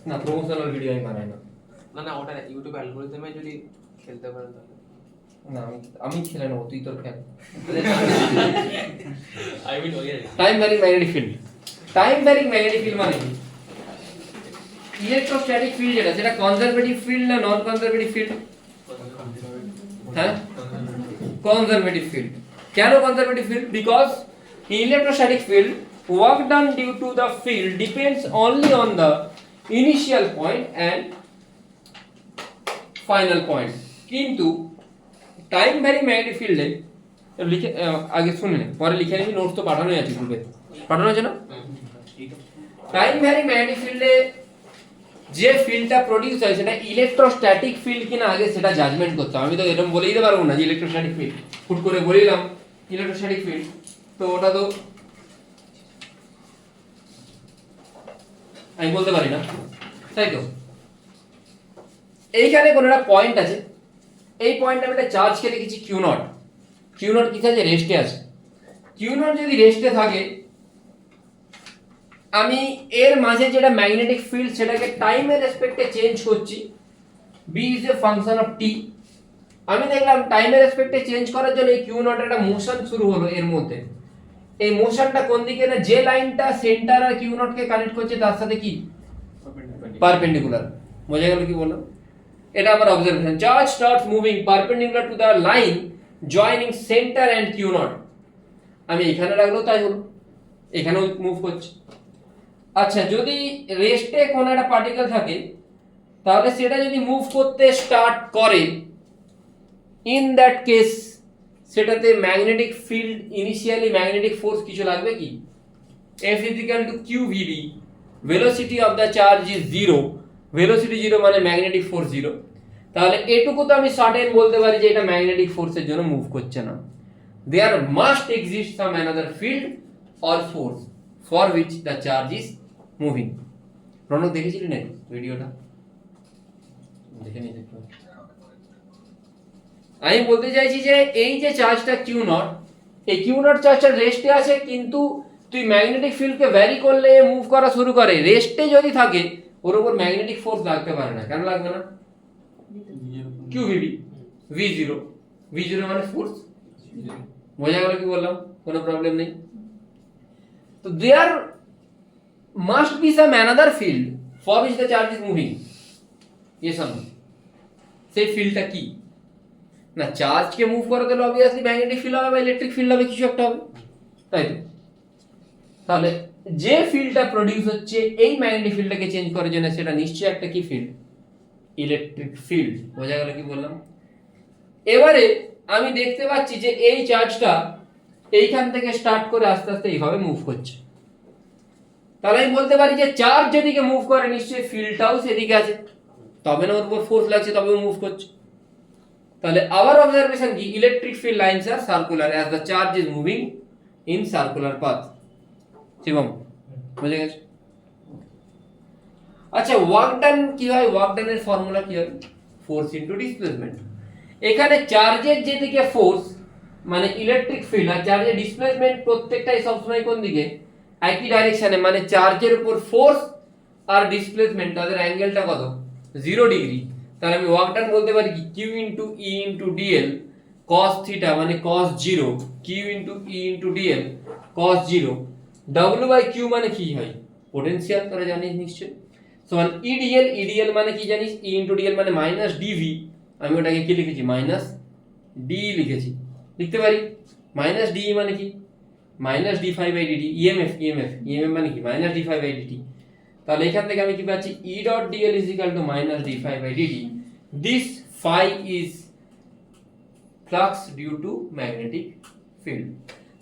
না promotional video আমি বানাই না। না ওটা ইউটিউব অ্যালগরিদমে যদি খেলতে পারেন তাহলে না আমি খেলে নেবো, তুই তোর খেল। I mean okay time varying magnetic field. Time varying magnetic field মানে কি? ইলেকট্রোস্ট্যাটিক ফিল্ড যেটা, সেটা কনজারভেটিভ ফিল্ড না নন কনজারভেটিভ ফিল্ড? হ্যাঁ, কনজারভেটিভ ফিল্ড। কেন conservative field? Because in electrostatic field work done due to the field depends only on the initial point and final point. কিন্তু time varying magnetic ফিল্ডে লিখে আগে শুনে নে, পরে লিখে নিবি, নোটস তো পাঠানোই আছে গ্রুপে, পাঠানো আছে না? টাইম ভ্যারিং ম্যাগনেটিক ফিল্ডে যে ফিল্ডটা প্রডিউস হয় সেটা ইলেকট্রোস্ট্যাটিক ফিল্ড কিনা আগে সেটা জাজমেন্ট করতে হবে। আমি তো এরকম বলেই দিতে পারবো না যে ইলেকট্রোস্ট্যাটিক ফিল্ড, হুট করে বলিলাম ইলেকট্রোস্ট্যাটিক ফিল্ড, তো ওটা তো আমি বলতে পারি না, তাই তো? এইখানে কোনো একটা পয়েন্ট আছে, এই পয়েন্টে আমি একটা চার্জকে লিখেছি কিউ নট। কিউ নট কিসে আছে? রেস্টে আছে। কিউ নট যদি রেস্টে থাকে, আমি এর মাঝে যেটা ম্যাগনেটিক ফিল্ড সেটাকে টাইমের রেসপেক্টে চেঞ্জ করছি, B is a function of t. আমি দেখলাম টাইমের রেসপেক্টে চেঞ্জ করার জন্য এই কিউ নট একটা মোশন শুরু হলো এর মধ্যে। এই মোশনটা কোন দিকে? না, যে লাইনটা সেন্টার আর কিউ নট কে কানেক্ট করছে তার সাথে কি পারপেন্ডিকুলার। বোঝা গেল কি বললাম? এটা আমার observation. Charge starts moving perpendicular to the line joining center and Q naught. আমি এখানে রাখলো তাই হলো, এখানেও মুভ করছে। আচ্ছা, যদি রেস্টে কোন একটা পার্টিকেল থাকে তাহলে সেটা যদি মুভ করতে স্টার্ট করে, ইন দ্যাট কেস সেটাতে magnetic field, initially magnetic force কিছু লাগবে কি? F is equal to QVB, velocity of the charge is 0, velocity 0 মানে ম্যাগনেটিক ফোর্স 0। তাহলে এটুকু তো আমি সার্টেন বলতে পারি যে এটা ম্যাগনেটিক ফোর্সের জন্য মুভ করছে না। There must exist some another field or force for which the charge is moving. Raunak দেখেছিলি না ভিডিওটা? দেখে নিয়ে দেখো। আমি বলতে চাইছি যে এই যে চার্জটা কিউ নট, এই কিউ নট চার্জটা রেস্টে আছে, কিন্তু তুই ম্যাগনেটিক ফিল্ডকে ভ্যারি করলে মুভ করা শুরু করে। রেস্টে যদি থাকে ওর উপর ম্যাগনেটিক ফোর্স লাগতে পারে না। কেন লাগবে না? Q VB, V zero, V zero মানে ফোর্স। বোঝা গেল কি বললাম? কোনো প্রবলেম নেই। তো there must be some another field for which the charge is moving. Yes or no? সেই ফিল্ডটা কি? না, চার্জকে মুভ করা গেলে অবভিয়াসলি ম্যাগনেটিক ফিল্ড হবে বা ইলেকট্রিক ফিল্ড হবে, কিছু একটা হবে, তাই তো? তাহলে যে ফিল্ডটা প্রডিউস হচ্ছে এই ম্যাগনেটিক ফিল্ডটাকে চেঞ্জ করার জন্য, সেটা নিশ্চয়ই একটা কি ফিল্ড? Electric field. বোঝা গেল কি বললাম? এবারে আমি দেখতে পাচ্ছি যে এই চার্জটা এইখান থেকে স্টার্ট করে আস্তে আস্তে এইভাবে মুভ করছে। তাহলে আমি বলতে পারি যে চার্জ যেদিকে মুভ করে নিশ্চয়ই ফিল্ডটাও সেদিকে আছে, তবে না ওর উপর ফোর্স লাগছে, তবে মুভ করছে। তাহলে আওয়ার অবজারভেশন কি? Electric field lines R circular as the charge is moving in circular path. Shivam বুঝে গেছে? আচ্ছা, ওয়ার্ক ডান কি হয়? ওয়ার্ক ডানের ফর্মুলা কি হয়? Force into displacement. এখানে চার্জের যেদিকে ফোর্স মানে ইলেকট্রিক ফিল্ড, আর চার্জের ডিসপ্লেসমেন্ট প্রত্যেকটাই সবসময় কোন দিকে? একই ডাইরেকশনে। মানে চার্জের উপর ফোর্স আর ডিসপ্লেসমেন্ট তাদের অ্যাঙ্গেলটা কত? 0 ডিগ্রি। তাহলে আমি ওয়ার্ক ডান বলতে পারি কি? Q into E into DL cos theta মানে cos 0, Q into E into DL cos 0। W by Q মানে কি হয়? পোটেনশিয়াল, তোরা জানিস নিশ্চয়ই। সমান ইডিএল, ইডিএল মানে কি জানিস? ই ইন্টু ডিএল মানে মাইনাস ডিভি। আমি ওটাকে কি লিখেছি? মাইনাস ডি লিখেছি। লিখতে পারি মাইনাস ডি মানে কি? Minus D phi by DT. EMF, EMF, EMF মানে কি? Minus D phi by DT. তাহলে এখান থেকে আমি কি পাচ্ছি? E dot DL is equal to minus D phi by DT. This phi is flux due to magnetic field.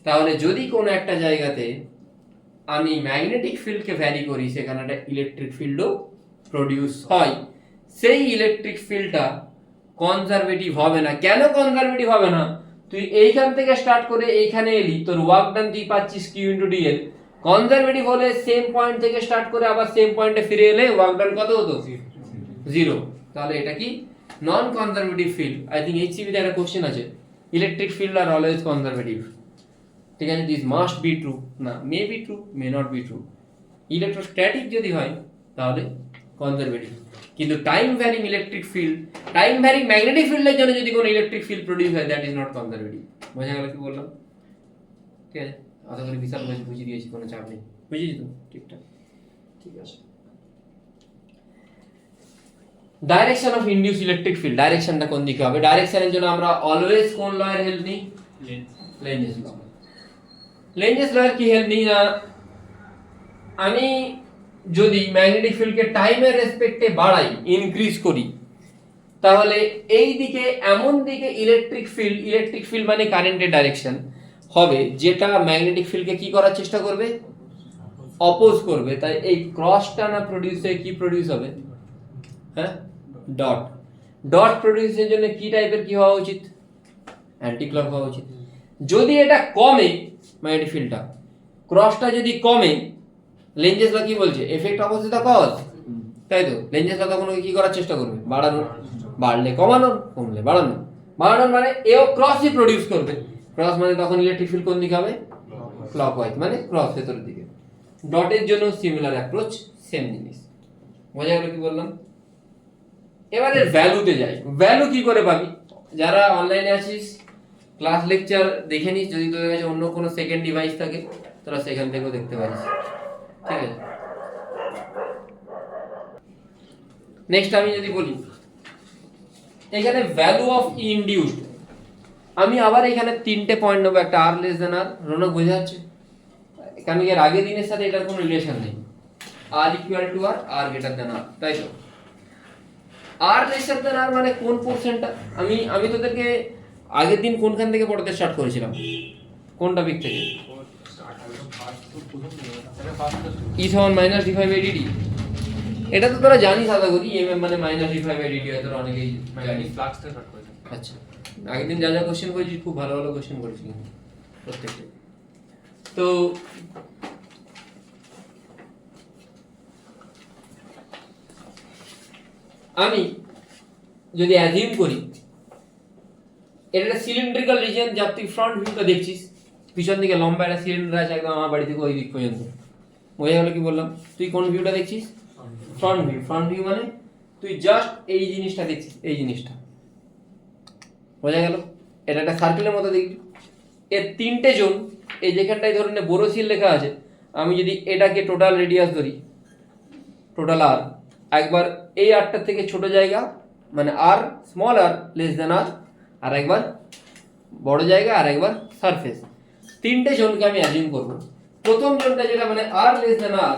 তাহলে যদি কোনো একটা জায়গাতে আমি ম্যাগনেটিক ফিল্ডকে ভ্যারি করি, সেখানে একটা ইলেকট্রিক ফিল্ডও প্রডিউস হয়। সেই ইলেকট্রিক ফিল্ডটা কনজারভেটিভ হবে না। কেন কনজারভেটিভ হবে না? তুই এইখান থেকে স্টার্ট করে এইখানে এলি, তোর ওয়ার্ক ডান তুই পাচ্ছিস কিউ ইন্টু ডিএল। কনজারভেটিভ হলে সেম পয়েন্ট থেকে স্টার্ট করে আবার সেম পয়েন্টে ফিরে এলে ওয়ার্ক ডান কত হতো? 0। তাহলে এটা কি? নন কনজারভেটিভ ফিল্ড। আই থিঙ্ক এইচসিবি তে একটা কোশ্চেন আছে, electric field are always conservative. ঠিক আছে, দিস মাস্ট বি ট্রু। না, may be true, may not be true. Electrostatic যদি হয় তাহলে কনজারভেটিভ। কিন্তু time varying electric field, time varying magnetic ফিল্ডের জন্য যদি কোনো ইলেকট্রিক ফিল্ড প্রডিউস হয় দ্যাট ইজ নট কনজারভেটিভ। বোঝা গেল কি বললাম? ঠিক আছে, আশা করি বিশাল বুঝিয়ে দিয়েছি, কোনো চাপ নেই, বুঝিয়েছি তো ঠিকঠাক? ঠিক আছে। Direction of induce electric field, ডাইরেকশনটা কোন দিকে হবে? ডাইরেকশনের জন্য আমরা অলওয়েজ কোন লয়ের হেল্প নিই? লেঞ্জেস ল। লেঞ্জেস লয়ের কি হেল্প নিই না, আমি যদি ম্যাগনেটিক ফিল্ডকে টাইমের রেসপেক্টে বাড়াই, ইনক্রিজ করি, তাহলে এই দিকে এমন দিকে ইলেকট্রিক ফিল্ড মানে কারেন্টের ডাইরেকশন হবে যেটা ম্যাগনেটিক ফিল্ডকে কি করার চেষ্টা করবে? অপোজ করবে। তাই এই ক্রসটা না প্রডিউস হয়ে কি প্রডিউস হবে? হ্যাঁ, ডট। ডট প্রডিউসের জন্য কি টাইপের কি হওয়া উচিত? অ্যান্টি ক্লক হওয়া উচিত। যদি এটা কমে ম্যাগনেটিক ফিল্ডটা, ক্রসটা যদি কমে, লেঞ্জেস ল কি বলছে? এফেক্ট অপোজিট দ্য কজ, তাই তো? লেঞ্জেস ল তখন কি করার চেষ্টা করবে? বাড়ানোর। বাড়লে কমানোর, কমলে বাড়ানোর। বাড়ানোর মানে এও ক্রসই প্রডিউস করবে। ক্রস মানে তখন ইলেকট্রিক ফিল্ড কোন দিকে হবে? ক্লকওয়াইজ, মানে ক্রস ভেতরের দিকে। ডটের জন্য সিমিলার অ্যাপ্রোচ, সেম জিনিস। বোঝা গেল কি বললাম? এবারে ভ্যালুতে যাই। ভ্যালু কি করে পাবি? যারা অনলাইনে আছিস ক্লাস লেকচার দেখে নিস, যদি তোদের কাছে অন্য কোনো সেকেন্ড ডিভাইস থাকে তোরা সেখান থেকেও দেখতে পারিস, ঠিক আছে? নেক্সট আমি যদি বলি এখানে ভ্যালু অফ ইনডিউসড, আমি আবার এখানে তিনটে পয়েন্ট নেবো। একটা আর লেস দেন আর, রৌনক বোঝা যাচ্ছে? কারণ এর আগের দিনের সাথে এটার কোনো রিলেশন নেই। R equal to r, r greater than r, তাই তো? আর লেসার দেন আর মানে কোন পোরশনটা? আমি তোদেরকে আগের দিন কোনখান থেকে পড়াতে স্টার্ট করেছিলাম? কোন টপিক থেকে? ই সমান minus D five by DT. এটা তো তোরা জানিস আশা করি, এমএম মানে minus D five by DT হয়, তোরা অনেকেই জানিস। ফ্লাক্সটা শর্ট করে দেন। আচ্ছা, আগের দিন যা যা কোশ্চেন করেছিস খুব ভালো ভালো কোশ্চেন করেছিস কিন্তু প্রত্যেকটা। তো আমি যদি অ্যাজিউম করি এটা একটা সিলিন্ড্রিক্যাল রিজিয়ন, যার তুই ফ্রন্ট ভিউটা দেখছিস, পিছন দিকে লম্বা একটা সিলিন্ডার আছে একদম আমার বাড়ি থেকে ওই দিক পর্যন্ত। বোঝা গেল কি বললাম? তুই কোন ভিউটা দেখছিস? Front view. ফ্রন্ট ভিউ মানে তুই জাস্ট এই জিনিসটা দেখছিস, এই জিনিসটা। বোঝা গেল? এটা একটা সার্কেলের মতো দেখবি। এর তিনটে জোন, এই যেখানটায় ধরুন বোরোসিল লেখা আছে, আমি যদি এটাকে টোটাল রেডিয়াস ধরি, টোটাল আর, একবার এই আরটার থেকে ছোট জায়গা মানে আর স্মল আর লেস দেন আর একবার বড় জায়গা, আর একবার সারফেস। তিনটে জোনকে আমি অ্যাজিউম করব। প্রথম জোনটা যেটা মানে আর লেস দেন আর,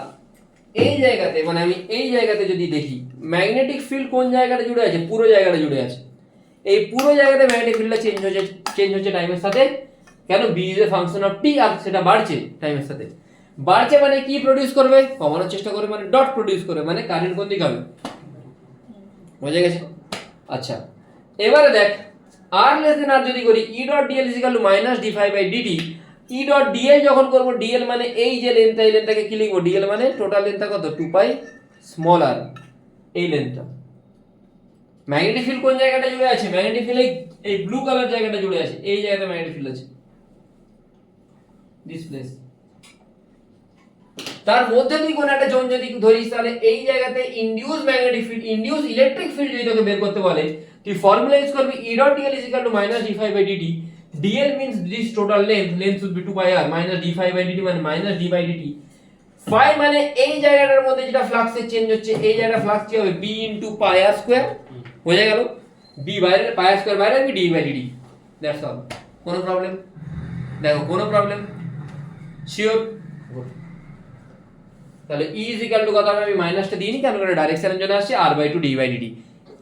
এই জায়গাতে মানে আমি এই জায়গাতে যদি দেখি ম্যাগনেটিক ফিল্ড কোন জায়গাটা জুড়ে আছে? পুরো জায়গাটা জুড়ে আছে। এই পুরো জায়গাতে ম্যাগনেটিক ফিল্ডটা চেঞ্জ হচ্ছে টাইমের সাথে। কেন? B is a function of t, আর সেটা বাড়ছে টাইমের সাথে। বাড়ছে মানে কি প্রডিউস করবে? কমানোর চেষ্টা করবে, মানে ডট প্রডিউস করবে, মানে কারেন্ট কোন দিকে হবে? বোঝা গেছে? আচ্ছা, এবারে দেখ আর লেস দেন আর যদি করি, E dot DL is equal to minus D five by DT. E dot DL যখন করবো, ডিএল মানে এই যে লেন্থটা, এই লেন্থটাকে কি লিখবো? ডিএল মানে টোটাল লেন্থটা কত? 2 পাই স্মল আর, এই লেন্থটা। ম্যাগনেটিক ফিল্ড কোন জায়গাটা জুড়ে আছে? ম্যাগনেটিক ফিল্ড এই ব্লু কালার জায়গাটা জুড়ে আছে, এই জায়গাতে ম্যাগনেটিক ফিল্ড আছে, দিস প্লেস। তার মধ্যে তুই কোন একটা জোন যদি ধরিস, তাহলে এই জায়গাতে induce magnetic field, induce electric field যদি তোকে বের করতে বলে, তুই ফর্মুলা ইউজ করবি E dot DL is equal to minus D five by dt. Dl means this total length should be 2 pi r, minus D five by dt মানে minus d by dt. Phi মানে এই জায়গাটার মধ্যে যেটা ফ্লাক্সের change হচ্ছে, এই জায়গাটা ফ্লাক্স কি হবে? বি ইনটু পাই আর স্কয়ার। বোঝা গেল? বি বাইরে, পাই আর স্কয়ার বাইরে, B D by DT. That's all. কোনো প্রবলেম? দেখো কোনো প্রবলেম? শিওর? তাহলে ই ইজ ইকুয়াল টু কত হবে? আমি মাইনাসটা দিইনি, কেন করে ডাইরেকশনের জন্য আসছে r by two d by DT.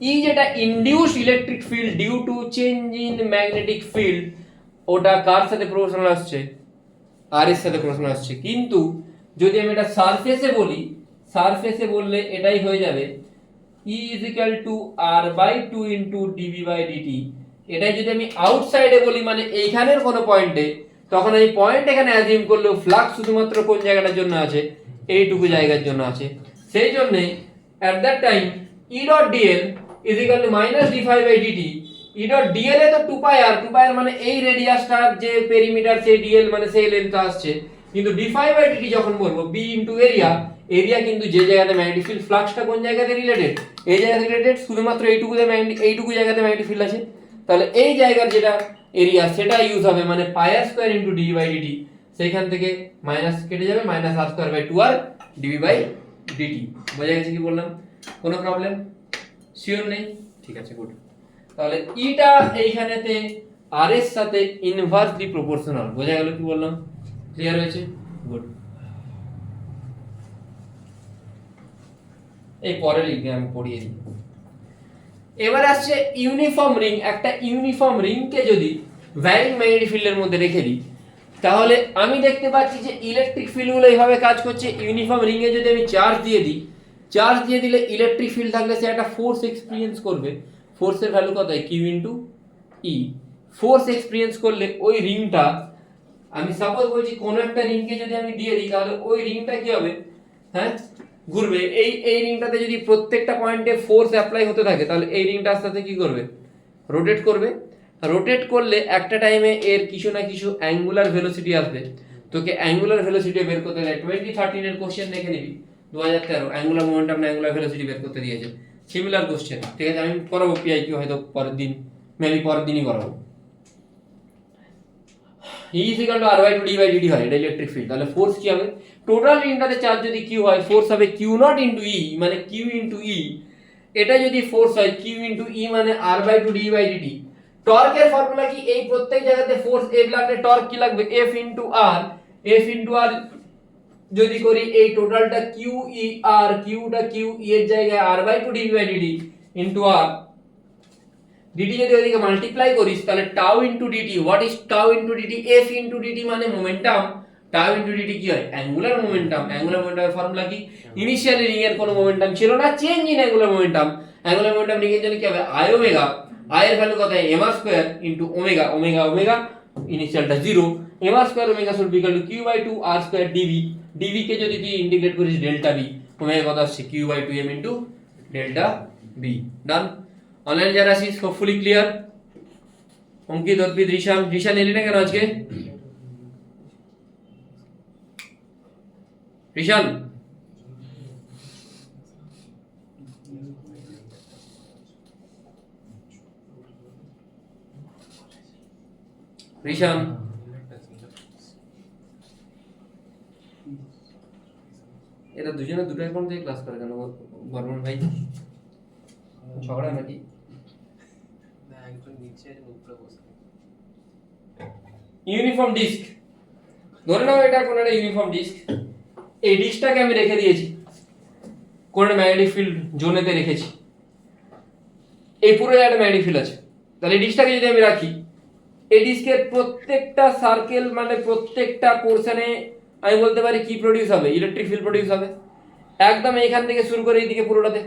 E যেটা induced electric field due to change in magnetic field, ওটা কার সাথে প্রপোর্শনাল আসছে? আর এর সাথে প্রপোর্শনাল আসছে। কিন্তু যদি আমি এটা সারফেসে বলি, সারফেসে বললে এটাই হয়ে যাবে E is equal to r by two into dB by dt. এটাই যদি আমি আউটসাইডে বলি মানে এইখানের কোনো পয়েন্টে, তখন এই পয়েন্ট এখানে অ্যাজিউম করলেও ফ্লাক্স শুধুমাত্র কোন জায়গাটার জন্য আছে? এইটুকু জায়গার জন্য আছে। সেই জন্যে at that time E dot DL is equal to minus D five by DT. E dot dl এ তো 2 পাই আর, 2 পাই আর মানে এই রেডিয়াসটার যে পেরিমিটার, সেই ডিএল মানে সেই লেন্থটা আসছে। কিন্তু ডি ফাইভ বাই ডিটি যখন বলবো বি ইনটু এরিয়া, এরিয়া কিন্তু যে জায়গাতে ম্যাগনেটিক ফিল্ড ফ্লাক্সটা কোন জায়গাতে রিলেটেড, এই জায়গাতে রিলেটেড, শুধুমাত্র এইটুকু জায়গাতে ম্যাগনেটিক ফিল্ড আছে, তাহলে এই জায়গার যেটা এরিয়া সেটা ইউজ হবে, মানে pi R square into dV by dt, সেইখান থেকে মাইনাস কেটে যাবে, minus r square by 2r dV by dt. বোঝা গেছে কি বললাম? কোনো প্রবলেম? শিওর নেই? ঠিক আছে, গুড। তাহলে ইটা এইখানেতে আর এর সাথে ইনভার্সলি প্রপোর্শনাল। বোঝা গেল কি বললাম? ক্লিয়ার হয়েছে? গুড। এই পরে লিখবে, আমি পড়িয়ে দিই। এবার আসছে ইউনিফর্ম রিং। একটা ইউনিফর্ম রিংকে যদি ভ্যারিং ম্যাগনেটিক ফিল্ডের মধ্যে রেখে দিই, তাহলে আমি দেখতে পাচ্ছি যে ইলেকট্রিক ফিল্ডগুলো এইভাবে কাজ করছে। ইউনিফর্ম রিং এ যদি আমি চার্জ দিয়ে দিই, চার্জ দিয়ে দিলে ইলেকট্রিক ফিল্ড থাকলে সে একটা ফোর্স এক্সপেরিয়েন্স করবে। ফোর্সের ভ্যালু কত হয়? কিউ ইন্টু ই। ফোর্স এক্সপেরিয়েন্স করলে ওই রিংটা, আমি সাপোজ বলছি কোন একটা রিংকে যদি আমি দিয়ে দিই, তাহলে ওই রিংটা কি হবে? হ্যাঁ, ঘুরবে। এই রিংটাতে যদি প্রত্যেকটা পয়েন্টে ফোর্স অ্যাপ্লাই হতে থাকে, তাহলে এই রিংটা আস্তে আস্তে কি করবে? রোটেট করবে। রোটেট করলে একটা টাইমে এর কিছু না কিছু অ্যাঙ্গুলার ভেলোসিটি আসবে। তোকে অ্যাঙ্গুলার ভেলোসিটি বের করতে দেয়। 2013 এর কোশ্চেন দেখে নিবি, 2013 অ্যাঙ্গুলার মোমেন্টাম না অ্যাঙ্গুলার ভেলোসিটি বের করতে দিয়েছে। সিমিলার কোশ্চেন, ঠিক আছে? আমি করাবো পিআইকিউ হয়তো পরের দিন, মেবি পরের দিনই করাবো। E is equal to r by 2 d by dt হয়, এটা ইলেকট্রিক ফিল্ড। তাহলে ফোর্স কি হবে? টোটাল রিংটাতে চার্জ যদি q হয়, ফোর্স হবে q নট ইনটু e, মানে q ইনটু e। এটা যদি ফোর্স হয় q ইনটু e, মানে r by 2 d by dt। টর্কের ফর্মুলা কি? এই প্রত্যেক জায়গাতে ফোর্স F লাগলে টর্ক কি লাগবে? F into r। F into r যদি করি, এই টোটালটা q e r, qটা q e এর জায়গায় r by 2 d by dt into r। dt যদি ওইদিকে মাল্টিপ্লাই করিস, তাহলে tau into dt। What is tau into dt? f into dt মানে মোমেন্টাম। টাউ ইনটু dt কি হয়? Angular momentum. অ্যাঙ্গুলার মোমেন্টামের ফর্মুলা কি? ইনিশিয়ালি রিং এর কোনো মোমেন্টাম ছিল না, change in angular momentum. Angular momentum ring এর জন্য কি হবে? i omega. i এর ভ্যালু কত হয়? mr square into omega. Omega omega ইনিশিয়ালটা 0। mr square omega should be equal to q by 2 r square dv। dv কে যদি তুই ইন্টিগ্রেট করিস ডেল্টা b, ওমেগা কত আসছে? q by 2m into delta b। Done. Online যারা আছিস, hopefully clear. অঙ্কিত, অর্পিত, ঋষান এলি না কেন আজকে? ঋষান, ঋষান, এরা দুজনে দুটো অ্যাকাউন্ট থেকে ক্লাস করে কেন? বর্মন ভাই ঝগড়া নাকি? ইউনিফর্ম ডিস্ক, ধরে নাও এটা কোন একটা ইউনিফর্ম ডিস্ক। এই ডিস্কটাকে আমি রেখে দিয়েছি কোন একটা ম্যাগনেটিক ফিল্ড জোনেতে রেখেছি। এই পুরো একটা ম্যাগনেটিক ফিল্ড আছে। তাহলে এই ডিস্কটাকে যদি আমি রাখি, এই ডিস্কের প্রত্যেকটা সার্কেল, মানে প্রত্যেকটা পোরশনে আমি বলতে পারি কি প্রডিউস হবে? ইলেকট্রিক ফিল্ড প্রডিউস হবে। একদম এখান থেকে শুরু করে এইদিকে পুরোটাতে।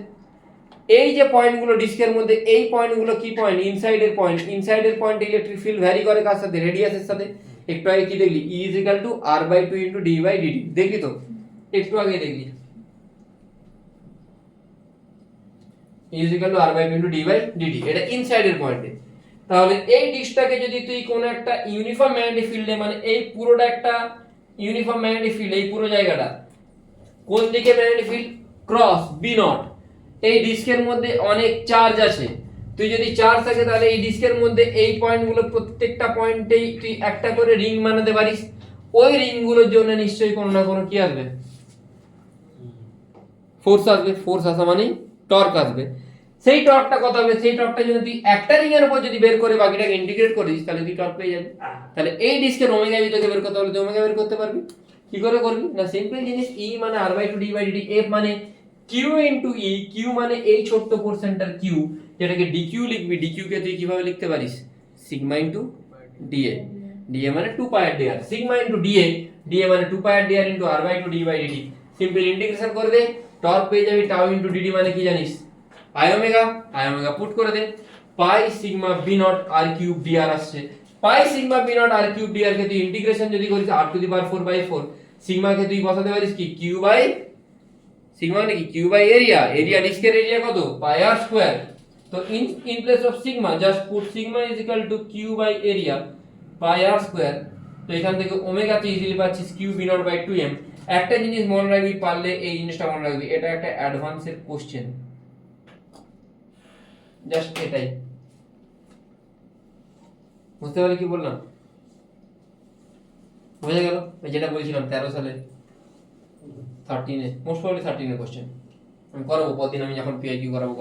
এই যে পয়েন্টগুলো ডিস্কের মধ্যে, এই পয়েন্টগুলো কি পয়েন্ট? ইনসাইডের পয়েন্ট। ইনসাইডের পয়েন্টে ইলেকট্রিক ফিল্ড ভ্যারি করে কার সাথে? রেডিয়াসের সাথে। একটু আগে কি দেখলি? E is equal to r by 2 into d by dt। দেখলি তো? একটু আগে দেখলি E is equal to r by 2 into d by dt। এটা ইনসাইডের পয়েন্টে। তাহলে এই ডিস্কটাকে যদি তুই কোন একটা ইউনিফর্ম ম্যাগনেটিক ফিল্ডে, মানে এই পুরোটা একটা ইউনিফর্ম ম্যাগনেটিক ফিল্ড, এই পুরো জায়গাটা কোন দিকে magnetic field? Cross b not. এই ডিস্কের মধ্যে অনেক চার্জ আছে। তুই যদি চার্জ থাকে, তাহলে এই ডিস্কের মধ্যে এই পয়েন্টগুলো প্রত্যেকটা পয়েন্টেই তুই একটা করে রিং বানাতে পারিস। ওই রিংগুলোর জন্য নিশ্চয়ই কোনো না কোনো কি আসবে? ফোর্স আসবে। ফোর্স আসা মানেই টর্ক আসবে। সেই টর্কটা কত হবে? সেই টর্কটা যদি তুই একটা রিং এর উপর যদি বের করে বাকিটাকে ইন্টিগ্রেট করিস, তাহলে তুই টর্ক পেয়ে যাবি। তাহলে এই ডিস্কের ওমেগা ভি তোকে বের করতে হলে তুই ওমেগা বের করতে পারবি। কি করে করবি? না, সিম্পল জিনিস। E মানে r by 2 d by dt, f মানে q ইনটু e। q মানে এই ছোট্ট পোরশনটার q, যেটাকে dq লিখবি। dq কে তুই কিভাবে লিখতে পারিস? Sigma into dA। dA মানে 2 পাই আর dr। Sigma into dA, dA মানে 2 pi R dr into r by 2 d by dt। Simple integration করে দে, টর্ক পেয়ে যাবি টাউ ইনটু dt মানে কি জানিস? i omega. i omega put করে দে, pi sigma b naught r cube dr আসছে। Pi sigma b naught r cube dr কে তুই ইন্টিগ্রেশন যদি করিস r to the power 4/4, sigma কে তুই বসাতে পারিস কি? q বাই, সিগমা মানে কি? q by area. এরিয়া ডিস্কের এরিয়া কত? Pi r square. তো in place of sigma just put sigma is equal to q by area pi r square. তো এখান থেকে ওমেগা তে ইজিলি পাচ্ছিস q b not by 2m। একটা জিনিস মনে রাখবি, পারলে এই জিনিসটা মনে রাখবি, এটা একটা অ্যাডভান্সের কোশ্চেন, জাস্ট এটাই। বুঝতে পারলি কি বললাম? বোঝা গেল? যেটা বলছিলাম 13 সালে 13-এ, মোস্ট প্রবাবলি 13-এর কোশ্চেন আমি করাবো পরদিন, আমি যখন পিআইকিউ করাবো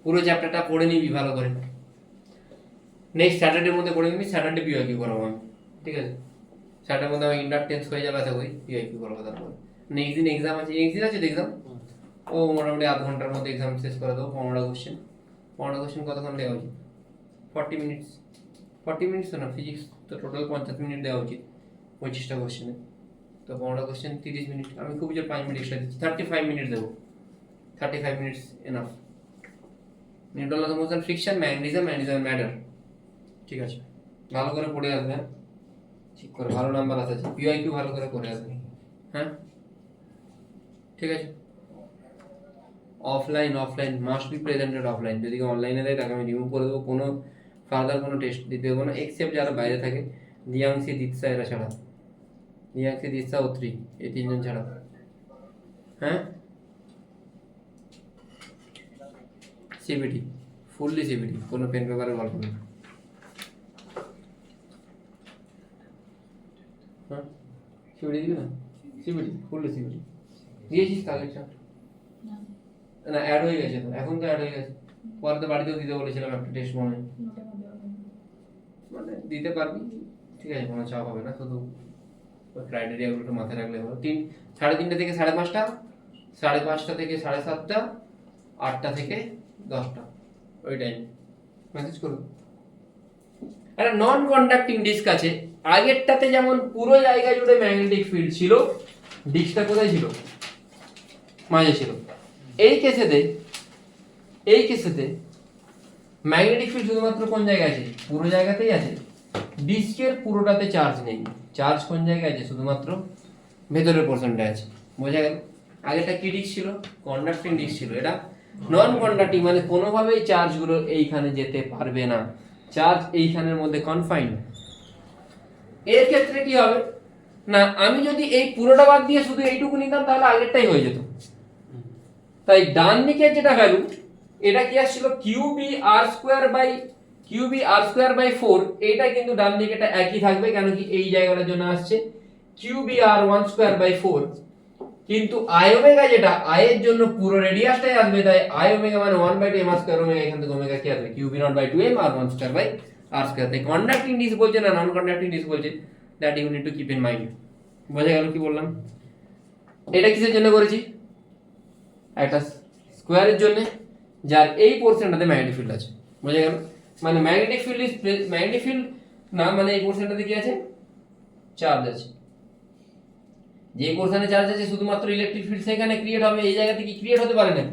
পুরো চ্যাপ্টারটা পড়ে নিবি ভালো করে। নেক্সট স্যাটারডের মধ্যে পড়ে নিবি, স্যাটারডে পিআইকিউ করাবো আমি, ঠিক আছে? স্যাটারডের মধ্যে আমার ইন্ডাকটেন্স হয়ে যাবে, আশা করি পিআইকিউ করাবো। তারপর নেক্সট দিন এক্সাম আছে, নেক্সট দিন আছে তো এক্সাম, ও মোটামুটি আধ ঘন্টার মধ্যে এক্সাম শেষ করে দেবো। 15টা কোশ্চেন, 15টা কোশ্চেন কতক্ষণ দেওয়া উচিত? 40 মিনিটস, 40 মিনিটস তো না, ফিজিক্স তো টোটাল 50 মিনিট দেওয়া উচিত 25টা কোশ্চেনে। তো 15টা কোশ্চেন 30 মিনিট, আমি খুব জোর 5 মিনিট এক্সট্রা দিচ্ছি, 35 মিনিট দেবো। 35 minutes enough. Newton laws of motion, friction, magnetism, magnetism matter, ঠিক আছে? ভালো করে পড়ে আসবে, হ্যাঁ ঠিক করে, ভালো নাম্বার আছে, পিআইকিউ ভালো করে করে আসবে, হ্যাঁ ঠিক আছে? Offline must be presented offline. যদি অনলাইনে দেয় তাকে আমি রিমুভ করে দেবো, কোনো ফার্দার কোনো টেস্ট দিতে দেবো না, এক্সেপ্ট যারা বাইরে থাকে, দিয়াংশি, দিৎসা এরা ছাড়া, দিয়াংশি, দিৎসা, অত্রি, এই তিনজন ছাড়া, হ্যাঁ? সিবিটি, ফুললি সিবিটি, কোনো পেন পেপারের গল্প নেই, হ্যাঁ? সিবিটি দিবি না? সিবিটি, ফুললি সিবিটি দিয়েছিস কালকে? না অ্যাড হয়ে গেছে তো, এখন তো অ্যাড হয়ে গেছে, পরে তো বাড়িতেও দিতে বলেছিলাম একটা টেস্ট, মনে হয় মানে দিতে পারবি, ঠিক আছে, কোনো চাপ হবে না, শুধু ওই ক্রাইটেরিয়াগুলো একটু মাথায় রাখলে হলো। 3:30 থেকে 5:30, 5:30 থেকে 7:30, 8টা থেকে 10টা, ওই টাইম মেসেজ করুন। একটা নন কন্ডাক্টিং ডিস্ক আছে, আগেরটাতে যেমন পুরো জায়গা জুড়ে ম্যাগনেটিক ফিল্ড ছিল, ডিস্কটা কোথায় ছিল? মাঝে ছিল। এই কেসেতে ম্যাগনেটিক ফিল্ড শুধুমাত্র কোন জায়গায় আছে? পুরো জায়গাতেই আছে। ডিস্কের পুরোটাতে চার্জ নেই, চার্জ কোন জায়গায় আছে? শুধুমাত্র ভেতরের পোর্শনটা আছে। বোঝা গেল? আগেটা কি ডিস্ক ছিল? কন্ডাক্টিং ডিস্ক ছিল। এটা নন কন্ডাক্টিং, মানে কোনোভাবেই চার্জগুলো এইখানে যেতে পারবে না, চার্জ এইখানের মধ্যে কনফাইন্ড। এর ক্ষেত্রে কি হবে না, আমি যদি এই পুরোটা বাদ দিয়ে শুধু এইটুকু নিতাম তাহলে আগেরটাই হয়ে যেত। তাই ডান দিকের যেটা ভ্যালু, এটা কি আসছিল? কিউবি আর স্কোয়ার বাই 4, এইটা কিন্তু ডান দিকেটা একই থাকবে, কেন কি এই জায়গাটার জন্য আসছে কিউবি আর 1 স্কোয়ার বাই 4। কিন্তু আই ওমেগা যেটা আই এর জন্য পুরো রেডিয়াসটাই আসবে, তাই আই ওমেগা মানে 1/2 m স্কয়ার ওমেগা, এখান থেকে ওমেগা কি আসবে? Q B naught by 2m r 1 square by r square. তাই কন্ডাক্টিং ডিস্ক বলছে না নন কন্ডাক্টিং ডিস্ক বলছে, that you need to keep in mind. বোঝা গেল কি বললাম? এটা কিসের জন্য করেছি? একটা স্কোয়ারের জন্য, যার এই পোরশনটাতে ম্যাগনেটিক ফিল্ড আছে। বোঝা গেল? মানে ম্যাগনেটিক ফিল্ড না, মানে এই পোরশনটাতে কি আছে? চার্জ আছে। যে পোরশনে চার্জ আছে শুধুমাত্র ইলেকট্রিক ফিল্ড সেখানে ক্রিয়েট হবে, এই জায়গাতে কি ক্রিয়েট হতে পারে না?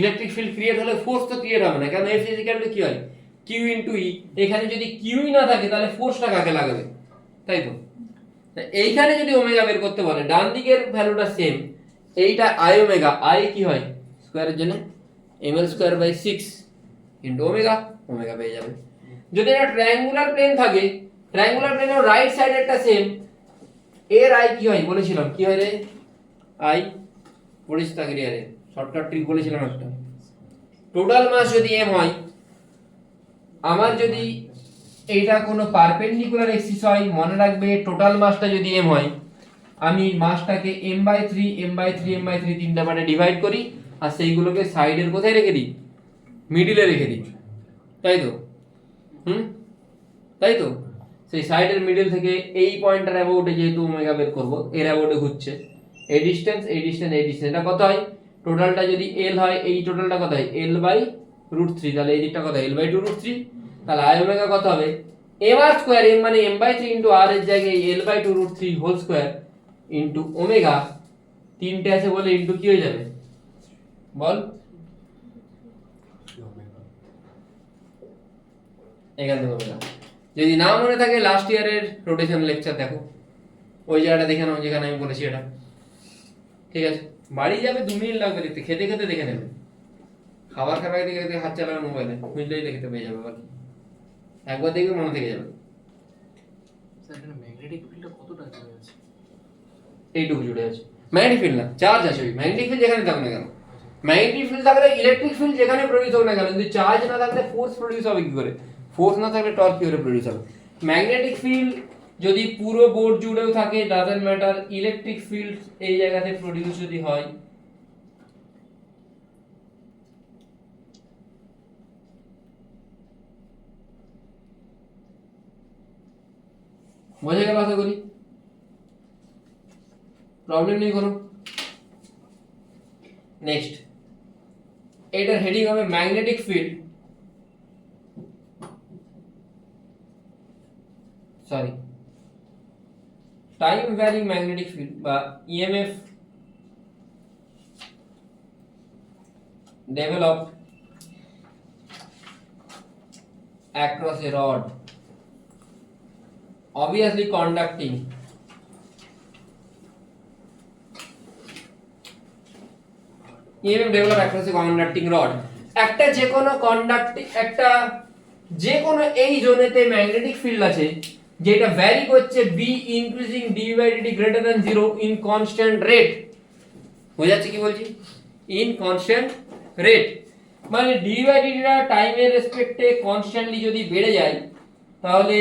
ইলেকট্রিক ফিল্ড ক্রিয়েট হলে ফোর্স তো ক্রিয়েট হবে না, কারণ এফ ইকুয়াল টু কি হয়? কিউ ইনটু ই। এখানে যদি কিউই না থাকে তাহলে ফোর্সটা কাকে লাগাবে? তাই তো? এইখানে যদি ওমেগা বের করতে বলে, ডান দিকের ভ্যালুটা সেম, এইটা আই ওমেগা, আই কি হয়? স্কয়ারের জন্য ml square by 6 into omega, omega পেয়ে যাবে। যদি এটা ট্রায়াঙ্গুলার প্লেন থাকে, ট্রায়াঙ্গুলার প্লেনের রাইট সাইডেরটা সেম, এর আই কি হয় বলেছিলাম? কি হয় রে? আই পড়িস তাগরি, আরে শর্টকাট ট্রিক বলেছিলাম একটা। টোটাল মাস যদি m হয়, আমার যদি এইটা কোনো পারপেন্ডিকুলার এক্সিস হয়, মনে রাখবে টোটাল মাসটা যদি m হয়, আমি মাসটাকে m/3 তিনটা পার্টে ডিভাইড করি, আর সেইগুলোকে সাইডের কোথায় রেখে দিই? মিডিলে রেখে দিই, তাই তো? তাই তো? সেই সাইডের মিডল থেকে এই পয়েন্টার অ্যাবাউটে যেহেতু ওমেগা বের করব, এর অ্যাবাউটে ঘুরছে, এই ডিসটেন্স এটা কত হয়? টোটালটা যদি l হয়, এই টোটালটা কত হয়? l/√3, তাহলে এই দিকটা কত হয়? l/2√3। তাহলে আই ওমেগা কত হবে? m r স্কয়ার, m মানে m/3 ইনটু r এর জায়গায় l/2√3 whole square into omega, তিনটে আছে বলে ইনটু কি হয়ে যাবে বল? এখান থেকে ওমেগা। যদি না মনে থাকে লাস্ট ইয়ারের রোটেশন লেকচার দেখো, ওই জায়গাটা দেখে নাও যেখানে আমি বলেছি এটা, ঠিক আছে? বাড়ি যাবে 2 মিনিট লাগবে দেখতে, খেতে খেতে দেখে নেবে, খাবার খাবার দেখে দেখে হাত চালাবে মোবাইলে, বুঝলেই দেখতে পেয়ে যাবে, বাকি একবার দেখবে মনে থেকে যাবে। স্যার এখানে ম্যাগনেটিক ফিল্ডটা কতটা জুড়ে আছে? এইটুকু জুড়ে আছে, ম্যাগনেটিক ফিল্ড না, চার্জ আছে। ওই ম্যাগনেটিক ফিল্ড যেখানে থাকুক না কেন, ম্যাগনেটিক ফিল্ড থাকলে ইলেকট্রিক ফিল্ড যেখানে প্রডিউস হোক না কেন, কিন্তু চার্জ না থাকলে ফোর্স প্রডিউস হবে কি করে, ফোর্স না থাকলে টর্ক কি করে প্রডিউস হবে। ম্যাগনেটিক ফিল্ড যদি পুরো বোর্ড জুড়েও থাকে ডাজন্ট ম্যাটার, ইলেকট্রিক ফিল্ড এই জায়গাতে প্রডিউস যদি হয়, বোঝা গেল আশা করি, প্রবলেম নেই কোনো। নেক্সট এটার হেডিং হবে magnetic field, sorry time varying magnetic field বা EMF developed across a rod obviously conducting EMF developed across a conducting rod, একটা যে কোনো কন্ডাক্টিং, একটা যে কোনো এই জোনেতে ম্যাগনেটিক ফিল্ড আছে যেটা ভ্যারি করছে B increasing DV by DT greater than 0 in constant rate. বোঝা যাচ্ছে কি বলছি, ইন কনস্ট্যান্ট রেট মানে ডিভি বাই ডিটিটা টাইমের রেসপেক্টে কনস্ট্যান্টলি যদি বেড়ে যায়, তাহলে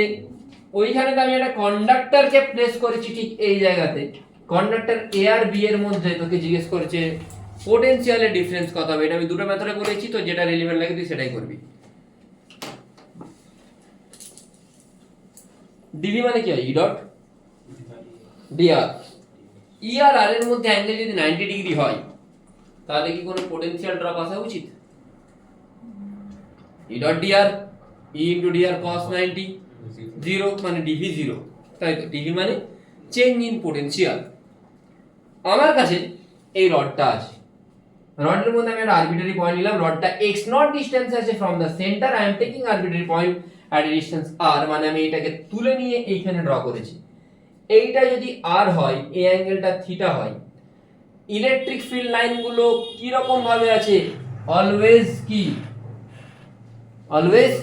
ওইখানে আমি একটা কন্ডাক্টরকে প্লেস করেছি ঠিক এই জায়গাতে, কন্ডাক্টর এ আর বি এর মধ্যে তোকে জিজ্ঞেস করেছে পোটেনশিয়ালের ডিফারেন্স কত হবে। এটা আমি দুটো মেথডে বলেছি, তো যেটা রিলেভেন্ট লাগে তুই সেটাই করবি। ডিভি মানে কি হয়, ই ডট ডিআর, ই আর আর এর মধ্যে অ্যাঙ্গেল যদি 90 ডিগ্রি হয় তাহলে কি কোনো পোটেনশিয়াল ড্রপ আসা উচিত? ই ডট ডিআর, ই ইনটু ডিআর cos 90 0 মানে ডিভি 0, তাই তো, ডিভি মানে চেঞ্জ ইন পোটেনশিয়াল। আমার কাছে এই রডটা আছে, রডের মধ্যে আমি একটা আরবিটারি পয়েন্ট নিলাম, রডটা x নট ডিসটেন্স আছে from the centre, I am taking arbitrary point at a distance r, মানে আমি এটাকে তুলে নিয়ে এইখানে ড্র করেছি। এইটা যদি r হয়, এই অ্যাঙ্গেলটা থিটা হয়, ইলেকট্রিক ফিল্ড লাইনগুলো কি রকম ভাবে আছে, অলওয়েজ কি, অলওয়েজ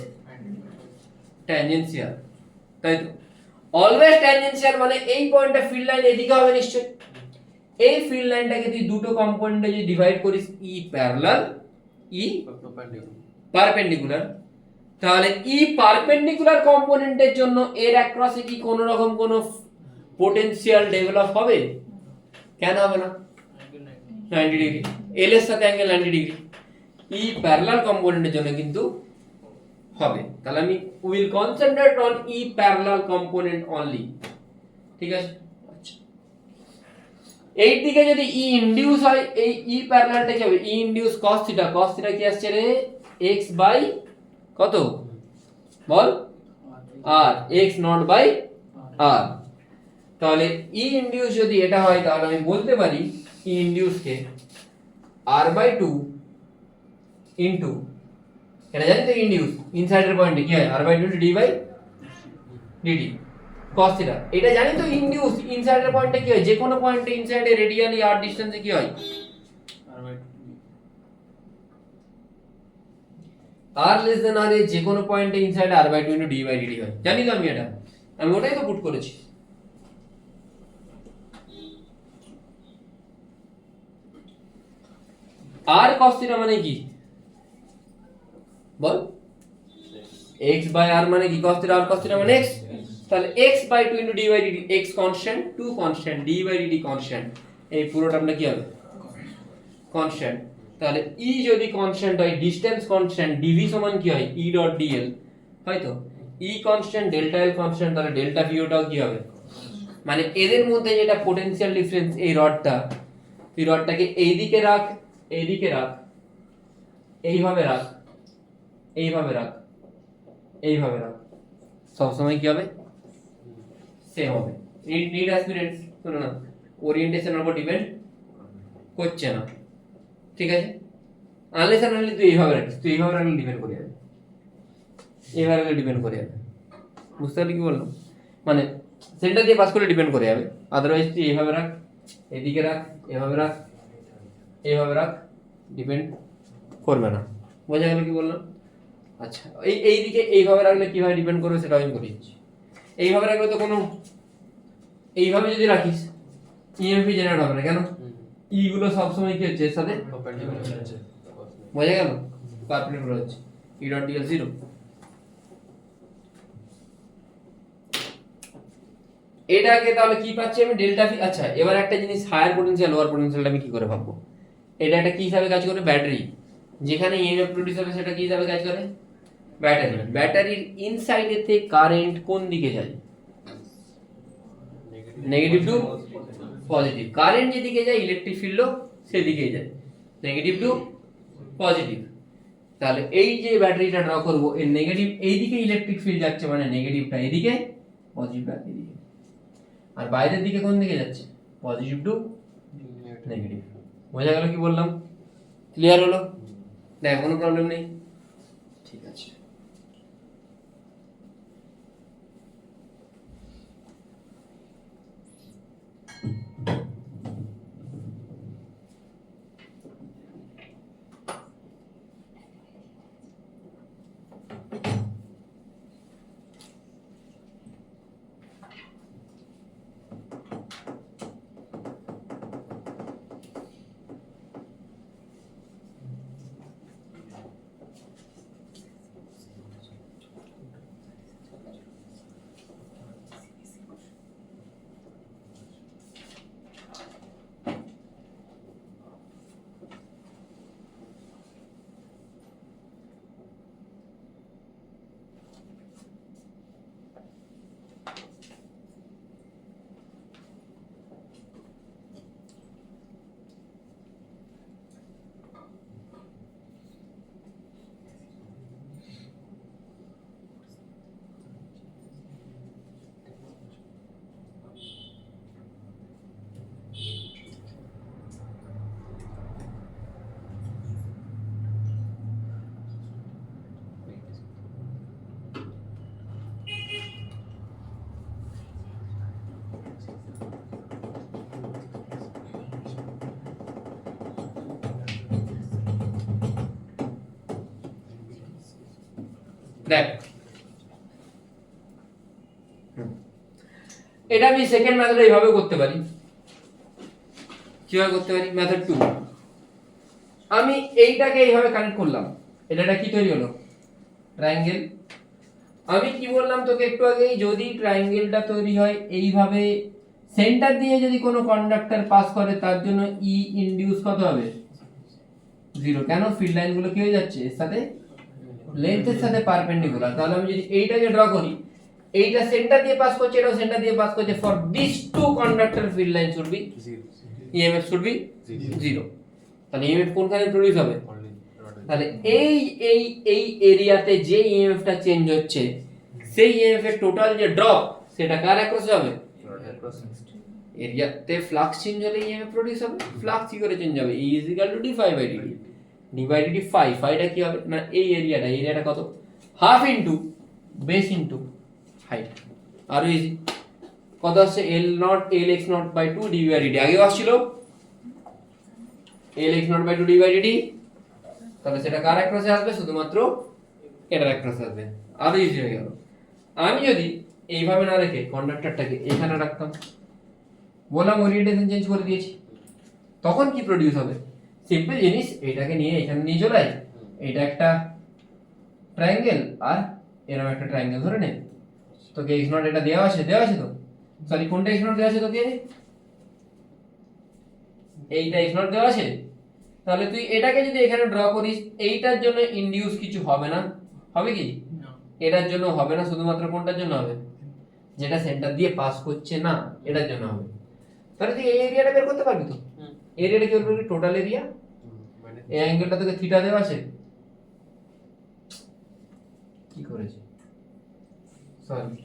ট্যানজেনশিয়াল, তাই তো, অলওয়েজ ট্যানজেনশিয়াল মানে এই পয়েন্টটা ফিল্ড লাইন এদিকে হবে নিশ্চয়ই। এই ফিল্ড লাইনটাকে তুই দুটো কম্পোনেন্টে যদি ডিভাইড করিস, ই প্যারালাল, ই পারপেন্ডিকুলার, তাহলে ই পারপেন্ডিকুলার কম্পোনেন্টের জন্য এর অ্যাক্রসে কি কোনো রকম কোনো পোটেনশিয়াল ডেভেলপ হবে? কেন হবে না? 90 ডিগ্রি, এল এর সাথে অ্যাঙ্গেল 90 ডিগ্রি, ই প্যারালাল কম্পোনেন্টের জন্য কিন্তু হবে। তাহলে আমি will concentrate on E parallel component only, ঠিক আছে। আচ্ছা, এই দিকে যদি ই ইনডিউস হয়, এই ই প্যারালালটা কি হবে, E induce cos theta, cos theta কি আসছে রে, x বাই কত বল, r, x naught by r। তাহলে ই ইনডিউস যদি এটা হয়, তাহলে আমি বলতে পারি ই ইনডিউস কে r বাই 2 ইনটু, এটা জানি তো ইনডিউস ইনসাইডের পয়েন্টে কি হয়, r by 2 d by dt cos theta, এটা জানি তো ইনডিউস ইনসাইডের পয়েন্টে কি হয়, যে কোনো পয়েন্টে ইনসাইডে রেডিয়ালি r ডিসটেন্সে কি হয়, r লেস দেন r এ যে কোনো পয়েন্টে ইনসাইডে r by 2 into d by dt হয়, জানি তো আমি এটা, আমি ওটাই তো পুট করেছি। r cos থিটা মানে কি বল, x বাই r মানে কি, cos theta, r cos theta মানে x, তাহলে x by 2 into d by dt, x constant, 2 constant, d by dt constant, এই পুরো টার্মটা কি হবে, কনস্ট্যান্ট। তাহলে e যদি কনস্ট্যান্ট হয়, ডিসটেন্স কনস্ট্যান্ট, dv সমান কি হয়, e ডট dl, হয়তো e constant, delta l constant, তাহলে ডেল্টা v ওটাও কি হবে, মানে এদের মধ্যে যেটা পোটেনশিয়াল ডিফারেন্স, এই রডটা, এই রডটাকে এইদিকে রাখ, এইদিকে রাখ, এইভাবে রাখ, এইভাবে রাখ, এইভাবে রাখ, সবসময় কি হবে, সেম হবে। নিড অ্যাসপিরেন্টস শোনো না, ওরিয়েন্টেশনের উপর ডিপেন্ড করছে না, ঠিক আছে। আনলেস আনলি তুই এইভাবে রাখিস, তুই এইভাবে রাখলে ডিপেন্ড করে যাবে, এইভাবে রাখলে ডিপেন্ড করে যাবে, বুঝতে পারলি কি বললাম, মানে সেন্টার দিয়ে পাস করে ডিপেন্ড করে যাবে, আদারওয়াইজ তুই এইভাবে রাখ, এদিকে রাখ, এভাবে রাখ, এইভাবে রাখ, ডিপেন্ড করবে না। বোঝা গেল কি বললাম? আচ্ছা, এই দিকে এইভাবে রাখলে কিভাবে ডিপেন্ড করবে সেটা আমি বলে দিচ্ছি। এইভাবে রাখলে তো কোনো, এইভাবে যদি রাখিস ইএমএফ জেনারেট হবে না কেন? ই গুলো সবসময় কি হচ্ছে এর সাথে বোঝা গেল, পারপেন্ডিকুলার হচ্ছে, ই ডট ডিএল 0। এটাকে তাহলে কি পাচ্ছি আমি ডেল্টা ভি। আচ্ছা এবার একটা জিনিস, হায়ার পটেনশিয়াল লোয়ার পটেনশিয়ালটা আমি কি করে ভাববো? এটা একটা কি হিসাবে কাজ করে? ব্যাটারি। যেখানে ইএমএফ প্রডিউস হবে সেটা কি হিসাবে কাজ করে? ব্যাটারি। ব্যাটারির ইনসাইডেতে কারেন্ট কোন দিকে যায়? Negative two positive. কারেন্ট যেদিকে যায় ইলেকট্রিক ফিল্ডও সেদিকেই যায়, নেগেটিভ টু পজিটিভ। তাহলে এই যে ব্যাটারিটা ড্র করব, এর নেগেটিভ এইদিকে ইলেকট্রিক ফিল্ড যাচ্ছে, মানে নেগেটিভটা এদিকে, পজিটিভটা এদিকে। আর বাইরের দিকে কোন দিকে যাচ্ছে? Positive to negative. বোঝা গেল কি বললাম? ক্লিয়ার হলো? দেখ কোনো প্রবলেম নেই, ঠিক আছে। দেখ এটা আমি সেকেন্ড মেথড এইভাবে করতে পারি। কিভাবে করতে পারি? মেথড 2, আমি এইটাকে এইভাবে কানেক্ট করলাম, এটা কি তৈরি হলো? ট্রায়াঙ্গেল। আমি কি বললাম তোকে একটু আগেই, যদি ট্রায়াঙ্গেলটা তৈরি হয় এইভাবে, সেন্টার দিয়ে যদি কোনো কন্ডাক্টর পাস করে তার জন্য ই ইনডিউস কত হবে? 0। কেন? ফিল্ড লাইনগুলো কি হয়ে যাচ্ছে এর সাথে, লেন্থের সাথে পারপেন্ডিকুলার। তাহলে আমি যদি এইটাকে ড্র করি, এইটা সেন্টার দিয়ে পাস করছে, এটাও সেন্টার দিয়ে পাস করছে, for this two conductor field line should be 0, EMF should be 0। তাহলে ইএমএফ কোনখানে প্রডিউস হবে? তাহলে এই এই এই এরিয়াতে যে ইএমএফটা চেঞ্জ হচ্ছে, সেই ইএমএফ এর টোটাল যে ড্রপ সেটা কার অ্যাক্রস হবে? এরিয়াতে ফ্লাক্স চেঞ্জ হলে ইএমএফ প্রডিউস হবে। ফ্লাক্স কি করে চেঞ্জ হবে? E = d∅/dt। d/dt ফাইটা কি হবে না, এই এরিয়াটা কত? Half into base into height. আর ইজি কত আসছে? L0 Lx0/2 dv/dt। আগেও আসছিল Lx0/2 dv/dt। তাহলে সেটা কার অ্যাক্রসে আসবে? শুধুমাত্র এটার অ্যাক্রসে আসবে। আরো ইজি হয়ে গেল। আমি যদি এইভাবে না রেখে কন্ডাক্টরটাকে এখানে রাখতাম, বললাম ওরিয়েন্টেশন চেঞ্জ করে দিয়েছি, তখন কি প্রডিউস হবে? সিম্পল জিনিস, এটাকে নিয়ে এখানে নিয়ে চলে আয়, এটা একটা ট্রায়াঙ্গেল আর এরকম একটা ট্রায়াঙ্গেল ধরে নে। তোকে x0 এটা দেওয়া আছে তো, সরি কোনটা x0 দেওয়া আছে তোকে? এইটা x0 দেওয়া আছে। তাহলে তুই এটাকে যদি এখানে ড্র করিস, এইটার জন্য ইনডিউস কিছু হবে না, হবে কি? এটার জন্য হবে না, শুধুমাত্র কোনটার জন্য হবে? যেটা সেন্টার দিয়ে পাস করছে না, এটার জন্য হবে। তাহলে তুই এই এরিয়াটা বের করতে পারবি তো? এরিয়াটা কি বলবি? Total area. এই অ্যাঙ্গেলটা তোকে থিটা দেওয়া আছে, কি করেছে? সরি,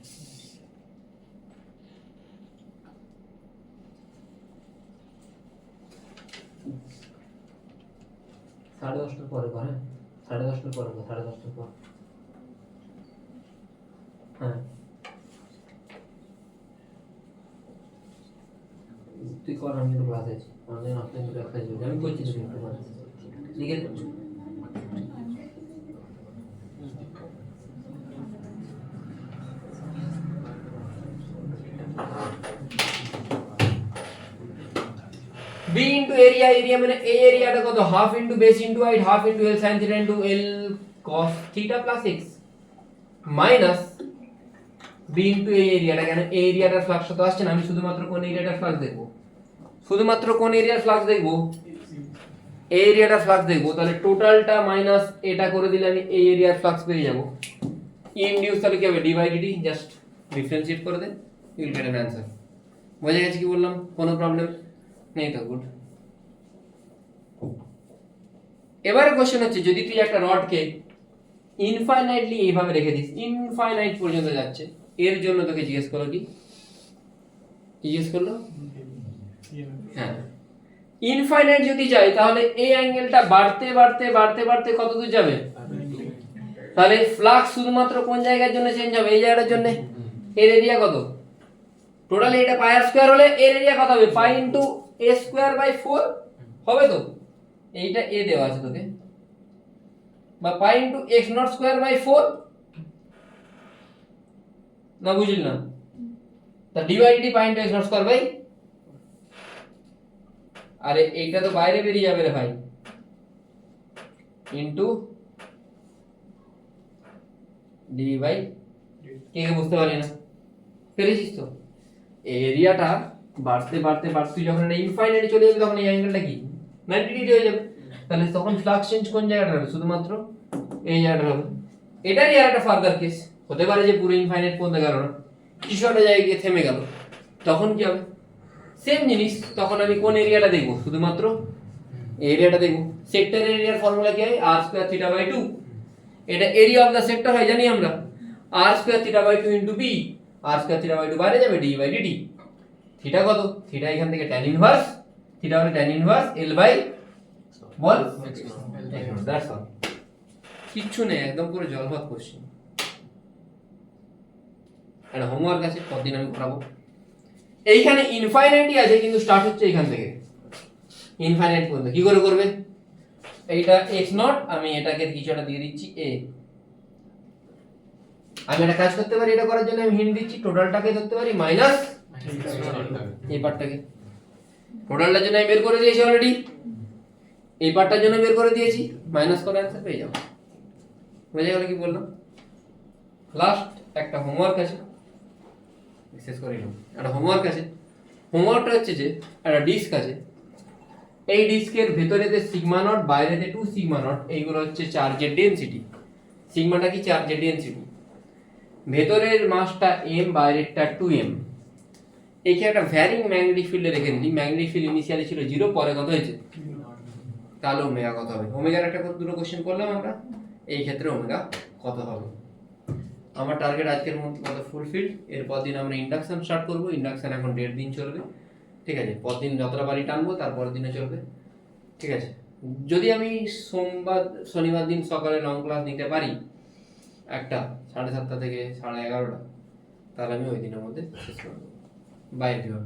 সাড়ে 10টার পরে কর, হ্যাঁ 10:30টার পরে কর, 10:30টার পর। হ্যাঁ তুই কর, আমি একটু ক্লাসে আছি, অনলাইন অফলাইন দুটো একটা যাবে, আমি করছি তো একটু পরে, ঠিক আছে? এরিয়া মানে এই এরিয়াটা কত half into base into height half into L sin theta into L cos theta plus x minus B into এই এরিয়াটা, কেন এই এরিয়াটার ফ্লাক্স তো আসছে না, আমি শুধুমাত্র কোন এরিয়াটার ফ্লাক্স দেখব, শুধুমাত্র কোন এরিয়ার ফ্লাক্স দেখব, এই এরিয়াটার ফ্লাক্স দেখব, তাহলে টোটালটা মাইনাস এটা করে দিলে আমি এই এরিয়ার ফ্লাক্স পেয়ে যাব। ইনডিউস তাহলে কি হবে, D by D T, just differentiate করে then, you will get an answer. বোঝা গেছে কি বললাম, কোনো প্রবলেম নেই তো? গুড। এবারে কোশ্চেন হচ্ছে, যদি তুই একটা রডকে ইনফাইনাইটলি এইভাবে রেখে দিস, ইনফাইনাইট পর্যন্ত যাচ্ছে, এর জন্য তোকে জিজ্ঞেস করলো কি জিজ্ঞেস করলো, হ্যাঁ ইনফাইনাইট যদি যায় তাহলে এই অ্যাঙ্গেলটা বাড়তে বাড়তে বাড়তে বাড়তে কত দূর যাবে, তাহলে ফ্লাক্স শুধুমাত্র কোন জায়গার জন্য চেঞ্জ হবে, এই জায়গাটার জন্য। এর এরিয়া কত, টোটালি এটা পাই আর স্কয়ার হলে এর এরিয়া কত হবে, pi into a square by 4 হবে তো, এইটা a দেওয়া আছে তোকে, বা pi into x naught square by 4, no বুঝলি না, তা divide pi into x naught square by, আরে এইটা তো বাইরে বেরিয়ে যাবে রে ভাই, ইনটু ডি বাই, কে বুঝতে পারি না, পেরেছিস তো? এরিয়াটা বাড়তে বাড়তে বাড়তে যখন এটা ইনফাইনাইট চলে যাবে তখন এই অ্যাঙ্গেলটা কি 90 ডিগ্রি হয়ে যাবে, তাহলে তখন ফ্লাক্স চেঞ্জ কোন জায়গাটা হবে, শুধুমাত্র এই জায়গাটা হবে। এটারই আর একটা ফার্দার কেস হতে পারে যে পুরো ইনফাইনাইট পর্যন্ত গেল না, কিছু একটা জায়গায় গিয়ে থেমে গেল, তখন কি হবে, সেম জিনিস, তখন আমি কোন এরিয়াটা দেখব, শুধুমাত্র এরিয়াটা দেখব। সেক্টর এরিয়ার ফর্মুলা কি হয়, r স্কয়ার থিটা বাই 2, এটা এরিয়া অফ দা সেক্টর হয় জানি আমরা, r square theta by 2 into b, r square theta by 2 বাইরে যাবে, d বাই dt, থিটা কত, থিটা এখান থেকে tan ইনভার্স, থিটা হলো tan ইনভার্স l বাই বল, দ্যাটস অল, কিচ্ছু নেই, একদম পুরো জলভাত কোশ্চেন। এটা হোমওয়ার্ক আছে, পরদিন আমি করাবো। এইখানে ইনফাইনাইটই আছে কিন্তু স্টার্ট হচ্ছে এখান থেকে ইনফাইনাইট পর্যন্ত, কি করে করবে, এইটা x নট, আমি এটাকে কিছু একটা দিয়ে দিচ্ছি a, আমি একটা কাজ করতে পারি, এটা করার জন্য আমি হিন্ট দিচ্ছি, টোটালটাকে ধরতে পারি মাইনাস এই পার্টটাকে, টোটালটার জন্য আমি বের করে দিয়েছি অলরেডি, এই পার্টটার জন্য বের করে দিয়েছি, মাইনাস করে অ্যানসার পেয়ে যাবো। বুঝে গেল কি বললাম? লাস্ট একটা হোমওয়ার্ক আছে, বিশেষ করে একটা হোমওয়ার্ক আছে, হোমওয়ার্কটা হচ্ছে যে একটা ডিস্ক আছে, এই ডিস্কের ভেতরেতে সিগমা নট, বাইরেতে 2 সিগমা নট, এইগুলো হচ্ছে চার্জের ডেনসিটি, সিগমাটা কি চার্জের ডেনসিটি, ভেতরের মাসটা m, বাইরেরটা 2m, এখানে একটা ভ্যারিং ম্যাগনেটিক ফিল্ডে রেখে দিই, ম্যাগনেটিক ফিল্ড ইনিশিয়ালি ছিল 0, পরে কত হয়েছে, তাহলে ওমেগা কত হবে, ওমেগার একটা দুটো কোশ্চেন করলাম আমরা, এই ক্ষেত্রে ওমেগা কত হবে। আমার টার্গেট আজকের মতো ফুলফিলড, এরপর দিন আমরা ইন্ডাকশন স্টার্ট করব, ইন্ডাকশন এখন 1.5 দিন চলবে, ঠিক আছে, পরদিন যতটা বাড়ি টানবো তারপরের দিনে চলবে, ঠিক আছে। যদি আমি শনিবার দিন সকালে লং ক্লাস নিতে পারি একটা 7:30 থেকে 11:30, তাহলে আমি ওই দিনের মধ্যে শেষ করবো। By everyone.